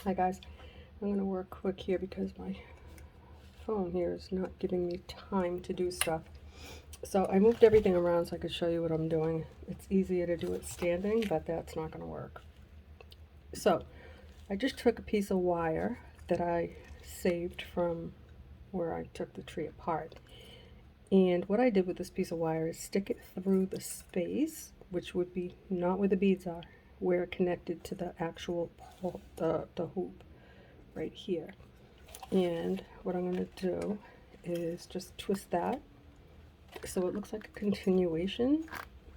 Hi guys, I'm going to work quick here because my phone here is not giving me time to do stuff. So I moved everything around so I could show you what I'm doing. It's easier to do it standing, but that's not going to work. So I just took a piece of wire that I saved from where I took the tree apart. And what I did with this piece of wire is stick it through the space, which would be not where the beads are, where it connected to the actual pole, the hoop right here. And what I'm going to do is just twist that so it looks like a continuation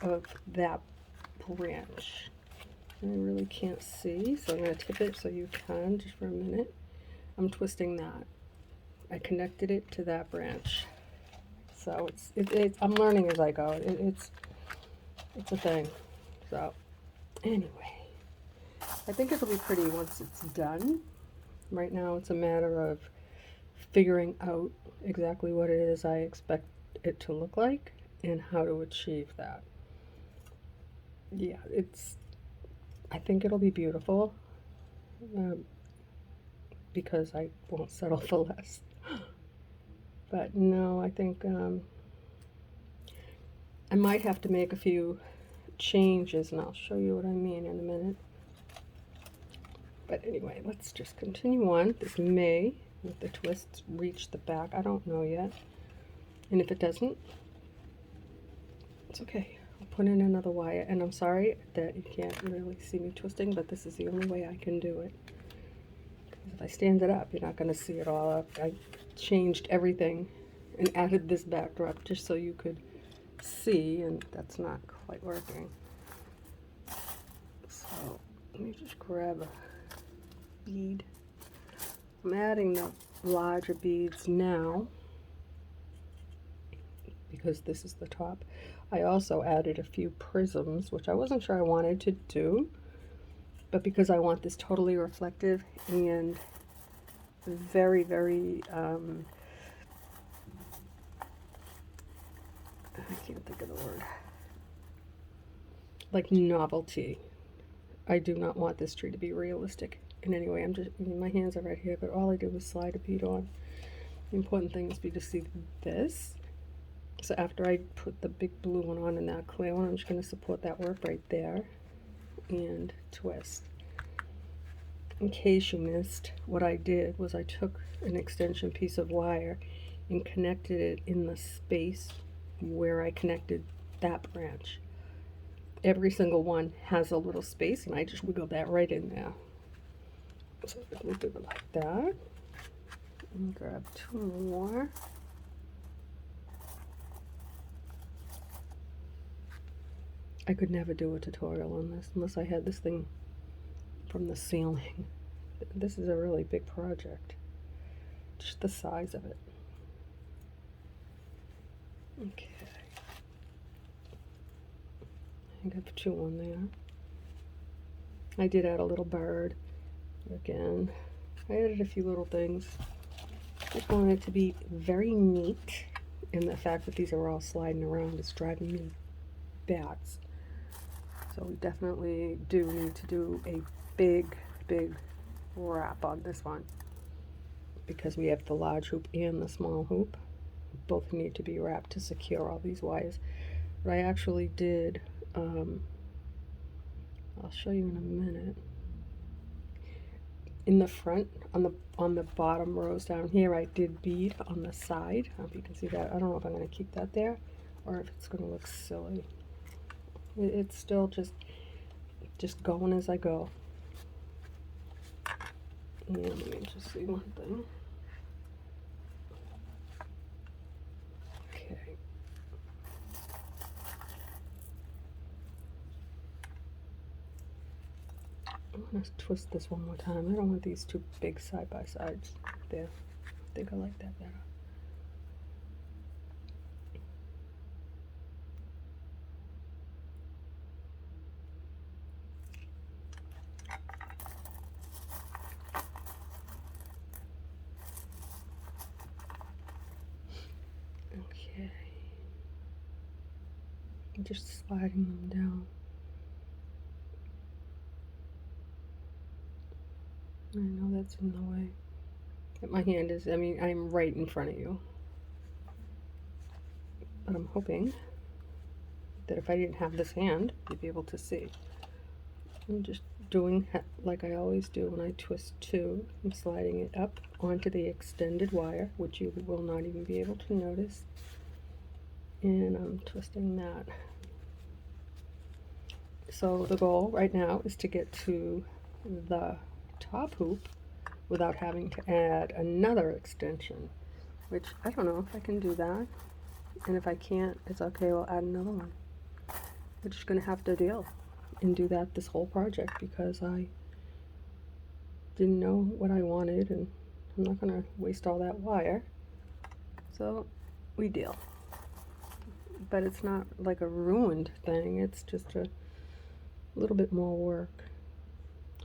of that branch. And I really can't see, so I'm going to tip it so you can just for a minute. I'm twisting that. I connected it to that branch. So I'm learning as I go. It's a thing. So anyway, I think it'll be pretty once it's done. Right now it's a matter of figuring out exactly what it is I expect it to look like and how to achieve that. Yeah, I think it'll be beautiful um, because I won't settle for less. But no, I think I might have to make a few changes, and I'll show you what I mean in a minute. But anyway, let's just continue on. This may, with the twists, reach the back. I don't know yet. And if it doesn't, it's okay. I'll put in another wire. And I'm sorry that you can't really see me twisting, but this is the only way I can do it. Because if I stand it up, you're not going to see it all up. I changed everything and added this backdrop just so you could see, and that's not quite working. So let me just grab a bead. I'm adding the larger beads now because this is the top. I also added a few prisms, which I wasn't sure I wanted to do, but because I want this totally reflective and very, very, I can't think of the word, like novelty. I do not want this tree to be realistic in any way. My hands are right here, but all I did was slide a bead on. The important thing is for you to see this. So after I put the big blue one on and that clear one, I'm just going to support that work right there and twist. In case you missed, what I did was I took an extension piece of wire and connected it in the space where I connected that branch. Every single one has a little space, and I just wiggled that right in there. So we do it like that. And grab two more. I could never do a tutorial on this unless I had this thing from the ceiling. This is a really big project. Just the size of it. Okay. I think I've two on there. I did add a little bird. Again, I added a few little things. Just wanted it to be very neat, and the fact that these are all sliding around is driving me bats. So we definitely do need to do a big, big wrap on this one because we have the large hoop and the small hoop. Both need to be wrapped to secure all these wires. But I actually did, I'll show you in a minute. In the front, on the bottom rows down here, I did bead on the side. I hope you can see that. I don't know if I'm going to keep that there or if it's going to look silly. It's still just going as I go. And let me just see one thing. Okay. I'm going to twist this one more time. I don't want these two big side by sides there. I think I like that better. Okay. I'm just sliding them down. I know that's in the way. But my hand is, I mean, I'm right in front of you. But I'm hoping that if I didn't have this hand, you'd be able to see. I'm just doing like I always do when I twist two. I'm sliding it up onto the extended wire, which you will not even be able to notice. And I'm twisting that. So the goal right now is to get to the top hoop without having to add another extension, which I don't know if I can do that. And if I can't, it's okay, we'll add another one. We're just gonna have to deal and do that this whole project because I didn't know what I wanted and I'm not gonna waste all that wire. So we deal. But it's not like a ruined thing, it's just a little bit more work.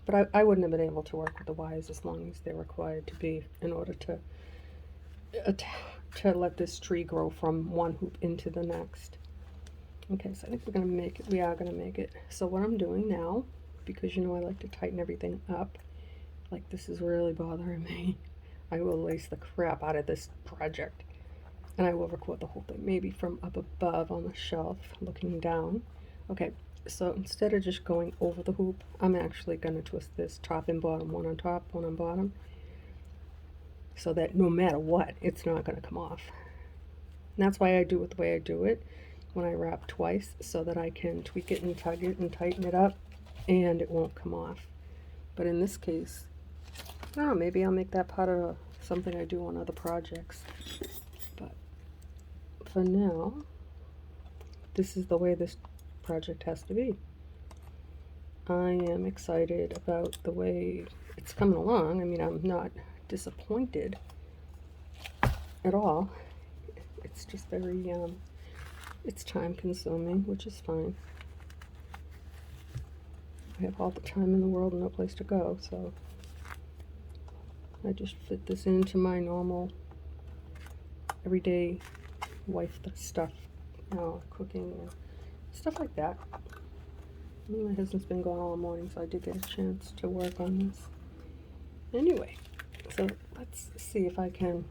But I wouldn't have been able to work with the wires as long as they're required to be in order to let this tree grow from one hoop into the next. Okay, so I think we're gonna make it, we are gonna make it. So what I'm doing now, because you know I like to tighten everything up, like this is really bothering me, I will lace the crap out of this project. And I will record the whole thing, maybe from up above on the shelf, looking down. Okay, so instead of just going over the hoop, I'm actually gonna twist this top and bottom, one on top, one on bottom, so that no matter what, it's not gonna come off. And that's why I do it the way I do it when I wrap twice, so that I can tweak it and tug it and tighten it up and it won't come off. But in this case, I don't know, maybe I'll make that part of something I do on other projects. But for now, this is the way this project has to be. I am excited about the way it's coming along. I mean, I'm not disappointed at all. It's just very, it's time consuming, which is fine. I have all the time in the world and no place to go, so I just fit this into my normal everyday wife stuff, cooking and stuff like that. My husband's been gone all morning, so I did get a chance to work on this. Anyway, so let's see if I can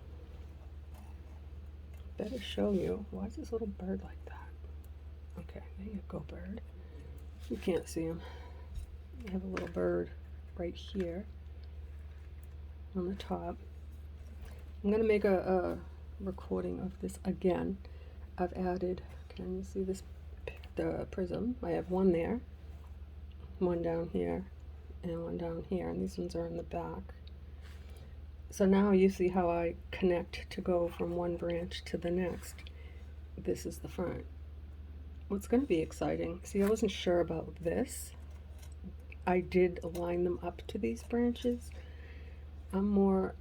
better show you. Why is this little bird like that? Okay, there you go, bird. You can't see him. I have a little bird right here on the top. I'm gonna make a recording of this again. I've added, can you see this, the prism? I have one there, one down here, and one down here, and these ones are in the back. So now you see how I connect to go from one branch to the next. This is the front. What's going to be exciting, see, I wasn't sure about this. I did line them up to these branches. I'm more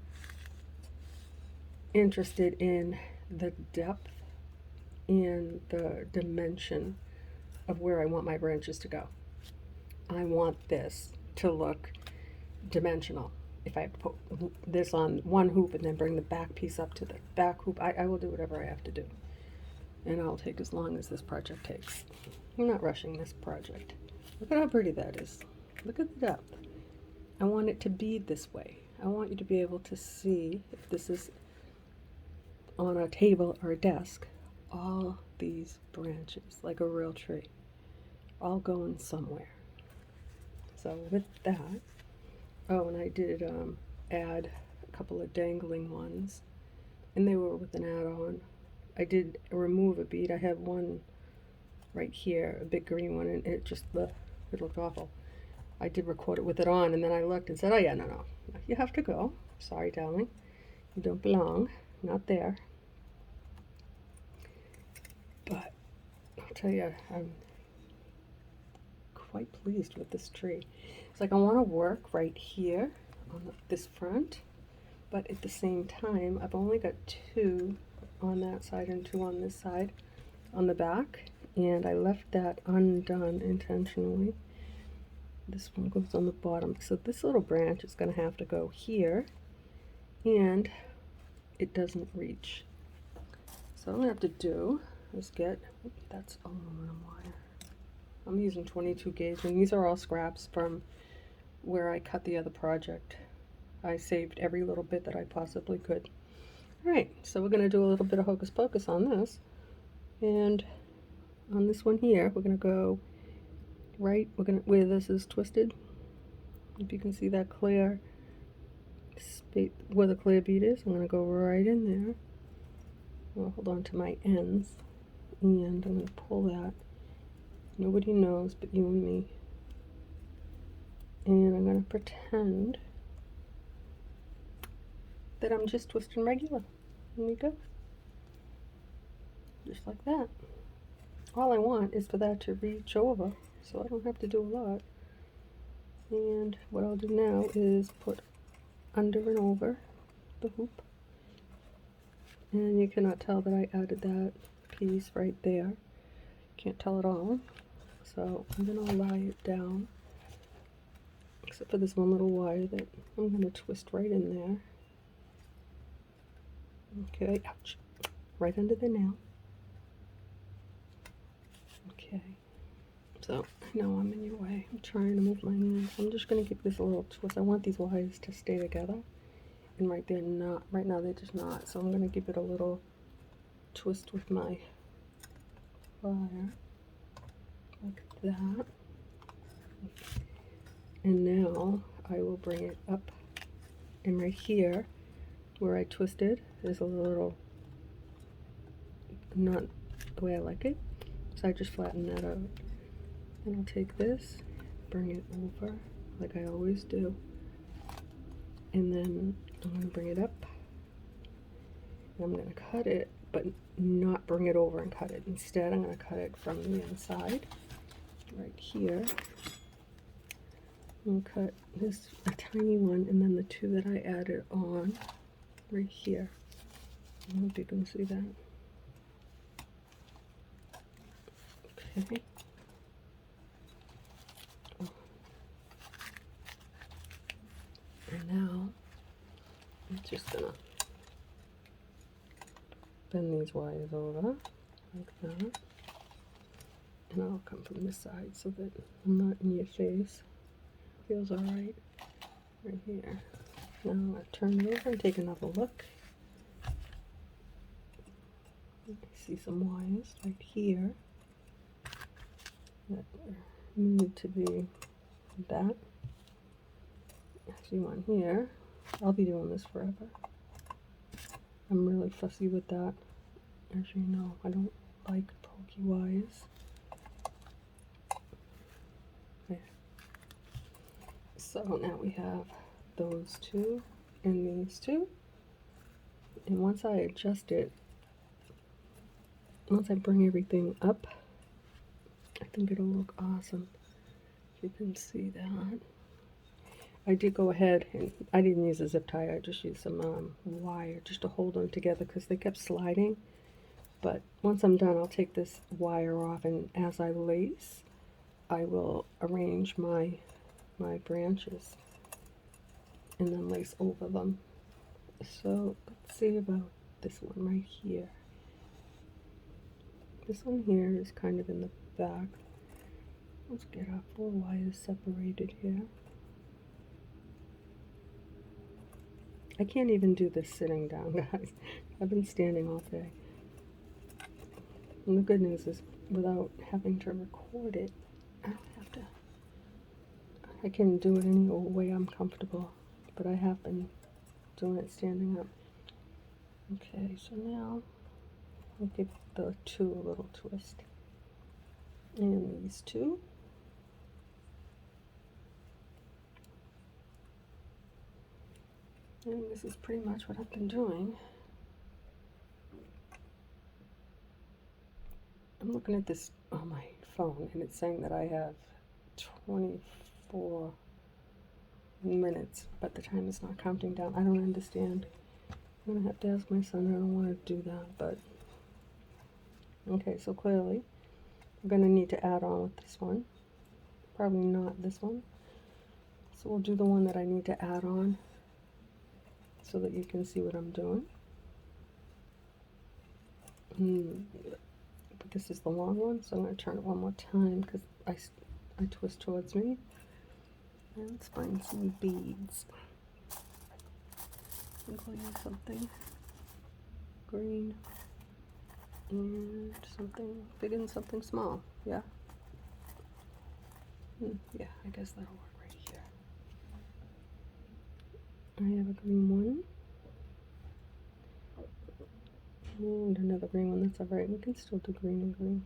interested in the depth and the dimension of where I want my branches to go. I want this to look dimensional. If I have to put this on one hoop and then bring the back piece up to the back hoop, I will do whatever I have to do. And I'll take as long as this project takes. I'm not rushing this project. Look at how pretty that is. Look at the depth. I want it to be this way. I want you to be able to see, if this is on a table or a desk, all these branches, like a real tree, all going somewhere. So with that, oh, and I did add a couple of dangling ones, and they were with an add-on. I did remove a bead. I have one right here, a big green one, and it looked awful. I did record it with it on, and then I looked and said, oh yeah, no, you have to go. Sorry, darling, you don't belong, not there. But I'll tell you, I'm quite pleased with this tree. It's like I want to work right here on this front, but at the same time, I've only got two on that side and two on this side on the back, and I left that undone intentionally. This one goes on the bottom, so this little branch is going to have to go here, and it doesn't reach. So what I'm going to have to do is get, that's aluminum wire. I'm using 22 gauge, and these are all scraps from where I cut the other project. I saved every little bit that I possibly could. All right, so we're going to do a little bit of hocus pocus on this. And on this one here, we're going to go right, where this is twisted. If you can see that clear space, where the clear bead is, I'm going to go right in there. I'll hold on to my ends, and I'm going to pull that. Nobody knows but you and me. And I'm going to pretend that I'm just twisting regular. There we go. Just like that. All I want is for that to reach over, so I don't have to do a lot. And what I'll do now is put under and over the hoop. And you cannot tell that I added that piece right there. Can't tell at all. So I'm going to lie it down, except for this one little wire that I'm going to twist right in there. Okay, ouch. Right under the nail. Okay. So, I know I'm in your way. I'm trying to move my hands. I'm just going to give this a little twist. I want these wires to stay together. And right now they're just not. So I'm going to give it a little twist with my wire. Like that. And now I will bring it up. And right here, where I twisted, there's a little, not the way I like it. So I just flatten that out. And I'll take this, bring it over, like I always do. And then I'm going to bring it up. And I'm going to cut it, but not bring it over and cut it. Instead, I'm going to cut it from the inside, right here. I'm going to cut this, a tiny one, and then the two that I added on, right here. I hope you can see that. Okay. And now, I'm just gonna bend these wires over, like that. And I'll come from this side so that I'm not in your face. Feels alright. Right here. Now I'm gonna turn it over and take another look. I see some wires right here that need to be that. I see one here. I'll be doing this forever. I'm really fussy with that. As you know, I don't like pokey wires. There. So now we have those two and these two. And once I adjust it, once I bring everything up, I think it'll look awesome. If you can see that. I did go ahead and I didn't use a zip tie. I just used some wire just to hold them together because they kept sliding. But once I'm done, I'll take this wire off, and as I lace, I will arrange my branches and then lace over them. So let's see about this one right here. This one here is kind of in the back. Let's get our 4 wires separated here. I can't even do this sitting down, guys. I've been standing all day. And the good news is, without having to record it, I don't have to. I can do it any old way I'm comfortable, but I have been doing it standing up. Okay, so now I'll give the two a little twist. And these two. And this is pretty much what I've been doing. I'm looking at this on my phone, and it's saying that I have 24 minutes, but the time is not counting down. I don't understand. I'm going to have to ask my son. I don't want to do that, but... Okay, so clearly, I'm going to need to add on with this one. Probably not this one. So we'll do the one that I need to add on, so that you can see what I'm doing. But this is the long one, so I'm going to turn it one more time because I twist towards me. And let's find some beads. think I'll use something green and something big and something small. Yeah. Yeah, I guess that'll work right here. I have a green one. And another green one, that's alright. We can still do green and green.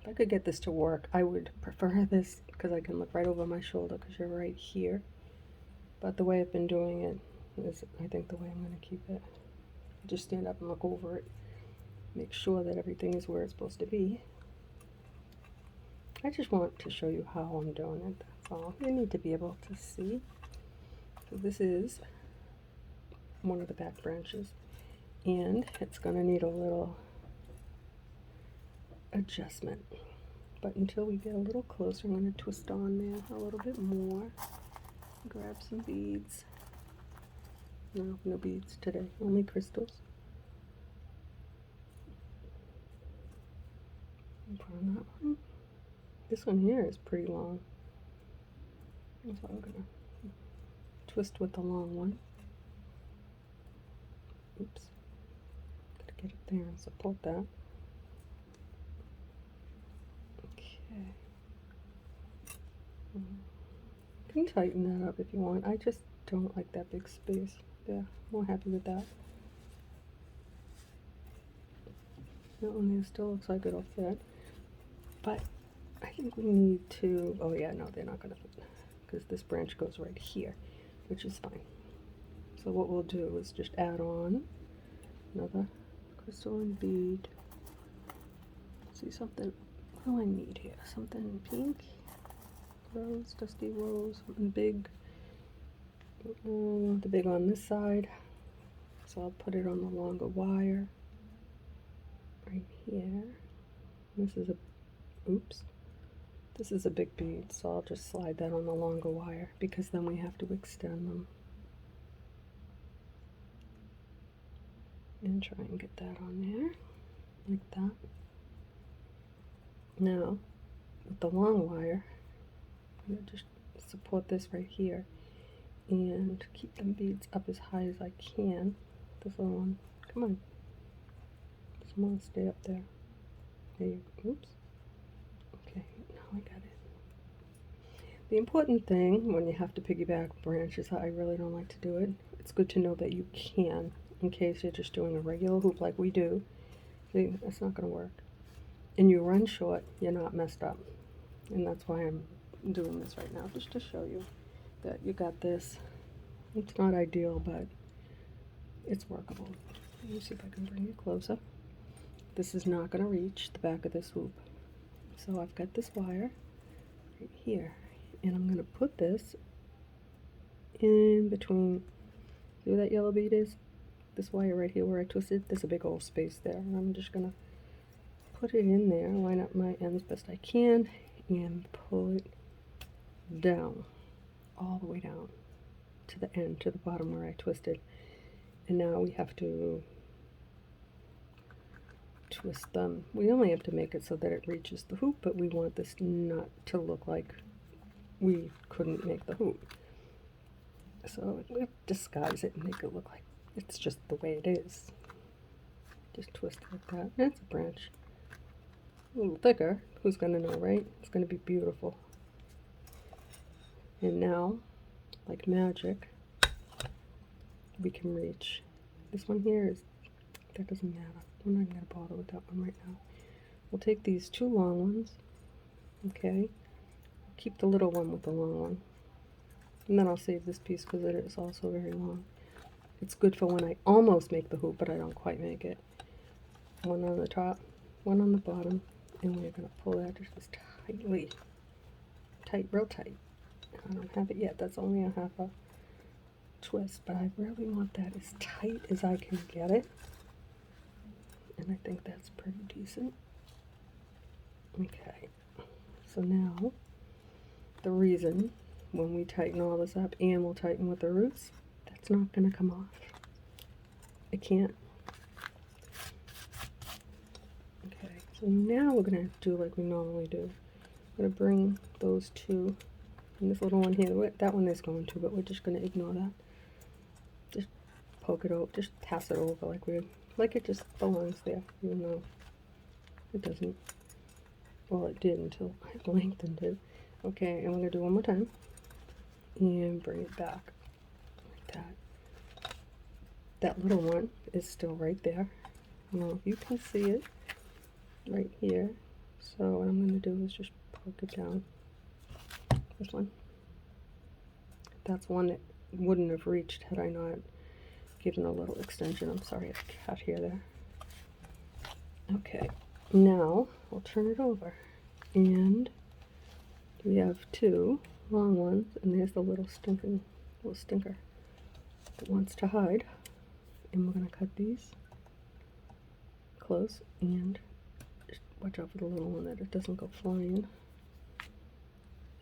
If I could get this to work, I would prefer this because I can look right over my shoulder because you're right here. But the way I've been doing it is, I think, the way I'm going to keep it. Just stand up and look over it. Make sure that everything is where it's supposed to be. I just want to show you how I'm doing it, that's all. You need to be able to see. So this is one of the back branches, and it's going to need a little adjustment. But until we get a little closer, I'm going to twist on there a little bit more. Grab some beads. No, no beads today, only crystals. And put on that one. This one here is pretty long. So I'm going to twist with the long one. Oops. Gotta get it there and support that. Okay. You can tighten that up if you want. I just don't like that big space. Yeah, more happy with that. That one there still looks like it'll fit. But I think we need to, oh yeah, no, they're not going to fit because this branch goes right here, which is fine. So what we'll do is just add on another crystalline bead. See something, what do I need here? Something pink, rose, dusty rose, something big. The big on this side, so I'll put it on the longer wire right here. This is a, oops. This is a big bead, so I'll just slide that on the longer wire because then we have to extend them. And try and get that on there, like that. Now, with the long wire, I'm going to just support this right here and keep them beads up as high as I can. This little one, come on. Someone stay up there. There you go. Oops. Okay, now I got it. The important thing when you have to piggyback branches, I really don't like to do it. It's good to know that you can, in case you're just doing a regular hoop like we do. See, that's not going to work. And you run short, you're not messed up. And that's why I'm doing this right now, just to show you that you got this. It's not ideal, but it's workable. Let me see if I can bring it closer. This is not going to reach the back of this hoop. So I've got this wire right here. And I'm going to put this in between, see where that yellow bead is? This wire right here where I twisted, there's a big old space there. And I'm just going to put it in there, line up my ends best I can, and pull it down, all the way down to the end, to the bottom where I twisted. And now we have to twist them. We only have to make it so that it reaches the hoop, but we want this not to look like we couldn't make the hoop. So we disguise it and make it look like it's just the way it is. Just twist like that. That's a branch. A little thicker. Who's going to know, right? It's going to be beautiful. And now, like magic, we can reach. This one here is, that doesn't matter. I'm not going to bother with that one right now. We'll take these two long ones, okay? Keep the little one with the long one. And then I'll save this piece because it is also very long. It's good for when I almost make the hoop, but I don't quite make it. One on the top, one on the bottom, and we're going to pull that just as tightly. Tight, real tight. I don't have it yet. That's only a half a twist, but I really want that as tight as I can get it. And I think that's pretty decent. Okay. So now, the reason when we tighten all this up and we'll tighten with the roots, that's not going to come off. It can't. Okay, so now we're going to do like we normally do. I'm going to bring those two And this little one here, that one is going to, but we're just going to ignore that. Just poke it over, just pass it over like it just belongs there, even though it doesn't. Well, it did until I lengthened it. Okay, and we're going to do one more time. And bring it back like that. That little one is still right there. I don't know if you can see it right here. So what I'm going to do is just poke it down. This one. That's one that wouldn't have reached had I not given a little extension. I'm sorry, I cut here there. Okay, now I'll turn it over. And we have two long ones, and there's the little stinker that wants to hide. And we're going to cut these close and just watch out for the little one that it doesn't go flying.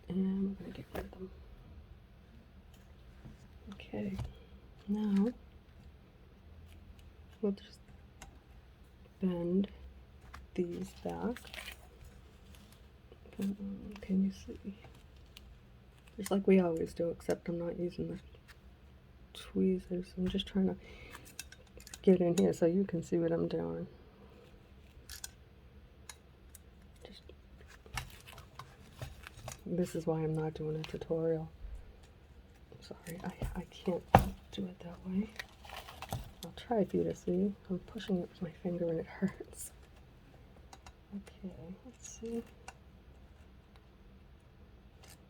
And we're going to get rid of them. Okay, now we'll just bend these back. Can you see? Just like we always do, except I'm not using the tweezers. I'm just trying to get in here so you can see what I'm doing. This is why I'm not doing a tutorial. Sorry, I can't do it that way. I'll try for you to see. I'm pushing it with my finger and it hurts. Okay, let's see.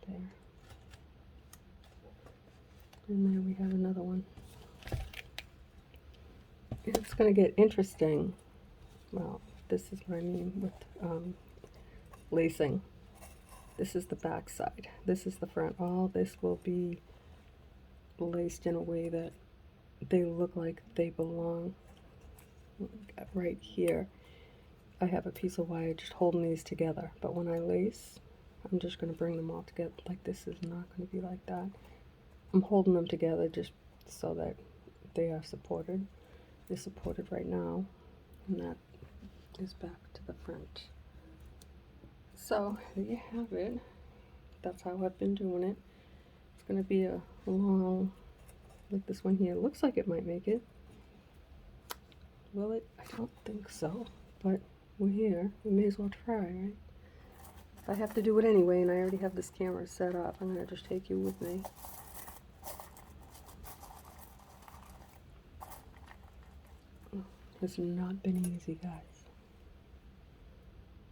There. And there we have another one. It's going to get interesting. Well, this is what I mean with lacing. This is the back side. This is the front. All this will be laced in a way that they look like they belong. Right here, I have a piece of wire just holding these together. But when I lace, I'm just going to bring them all together. Like, this is not going to be like that. I'm holding them together just so that they are supported. They're supported right now, and that is back to the front. So there you have it. That's how I've been doing it. It's going to be a long, like this one here. It looks like it might make it. Will it? I don't think so, but we're here. We may as well try, right? If I have to do it anyway, and I already have this camera set up, I'm going to just take you with me. It's not been easy, guys.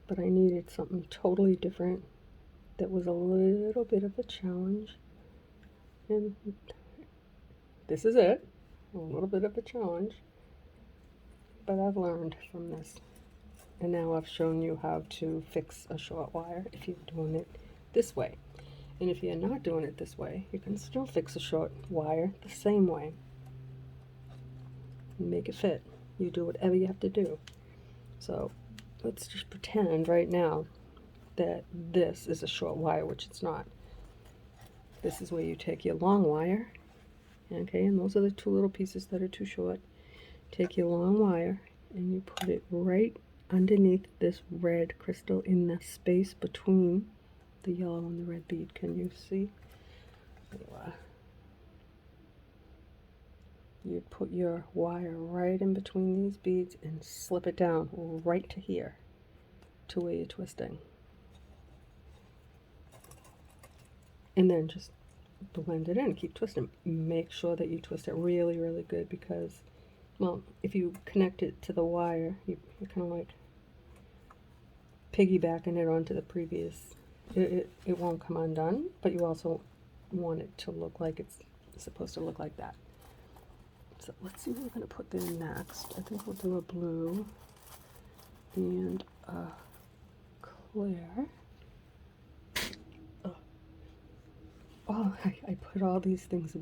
But I needed something totally different that was a little bit of a challenge. And this is it. A little bit of a challenge. But I've learned from this. And now I've shown you how to fix a short wire if you're doing it this way. And if you're not doing it this way, you can still fix a short wire the same way. And make it fit. You do whatever you have to do. So let's just pretend right now that this is a short wire, which it's not. This is where you take your long wire, okay, and those are the two little pieces that are too short. Take your long wire and you put it right underneath this red crystal in the space between the yellow and the red bead. Can you see? There you are. You put your wire right in between these beads and slip it down right to here, to where you're twisting. And then just blend it in, keep twisting. Make sure that you twist it really, really good because, well, if you connect it to the wire, you're kind of like piggybacking it onto the previous. It won't come undone, but you also want it to look like it's supposed to look like that. So let's see what we're going to put there next. I think we'll do a blue and a clear. Oh, I put all these things